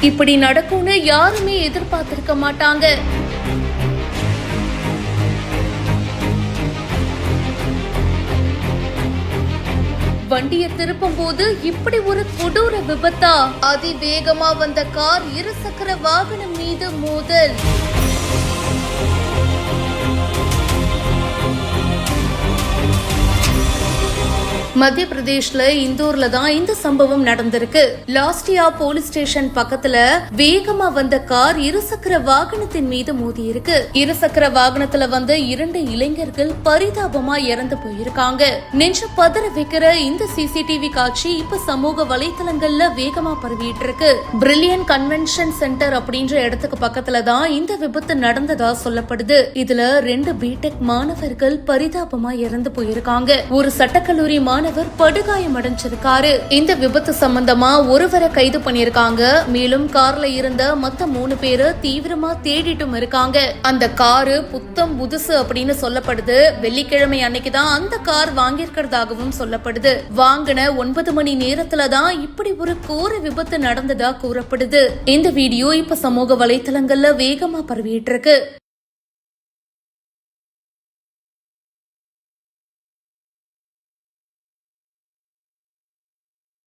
இப்படி நடக்கும்னு யாருமே எதிர்பார்த்திருக்க மாட்டாங்க. வண்டியை திருப்பும் போது இப்படி ஒரு கொடூர விபத்தா? அதிவேகமா வந்த கார் இருசக்கர வாகனம் மீது மோதல். மத்திய பிரதேஷ்ல இந்தூர்ல தான் இந்த சம்பவம் நடந்திருக்கு. லாஸ்டியா போலீஸ் ஸ்டேஷன் பக்கத்துல வேகமா வந்த கார் இருசக்கர வாகனத்தின் மீது மோதி இருக்கு. இருசக்கர வாகனத்துல வந்த 2 இளைஞர்கள் பரிதாபமா இறந்து போயிருக்காங்க. நெஞ்சு பதற வைக்கிற இந்த சிசிடிவி காட்சி இப்ப சமூக வலைதளங்கள்ல வேகமா பரவிட்டு இருக்கு. பிரில்லியன் கன்வென்ஷன் சென்டர் அப்படின்ற இடத்துக்கு பக்கத்துல தான் இந்த விபத்து நடந்ததா சொல்லப்படுது. இதுல 2 பிடெக் மாணவர்கள் பரிதாபமா இறந்து போயிருக்காங்க. ஒரு சட்டக்கல்லூரி மாணவர் படுகாயம் அடைஞ்சிருக்காரு. இந்த விபத்து சம்பந்தமா ஒருவரை கைது பண்ணிருக்காங்க. மேலும் கார்ல இருந்த மொத்த 3 பேரு தீவிரமா தேடிட்டும் இருக்காங்க. அந்த காரு புத்தம் புதுசு அப்படின்னு சொல்லப்படுது. வெள்ளிக்கிழமை அன்னைக்கு தான் அந்த கார் வாங்கியிருக்கிறதாகவும் சொல்லப்படுது. வாங்கின 9 மணி நேரத்துல தான் இப்படி ஒரு கோர விபத்து நடந்ததா கூறப்படுது. இந்த வீடியோ இப்ப சமூக வலைதளங்கள்ல வேகமா பரவிட்டு இருக்கு.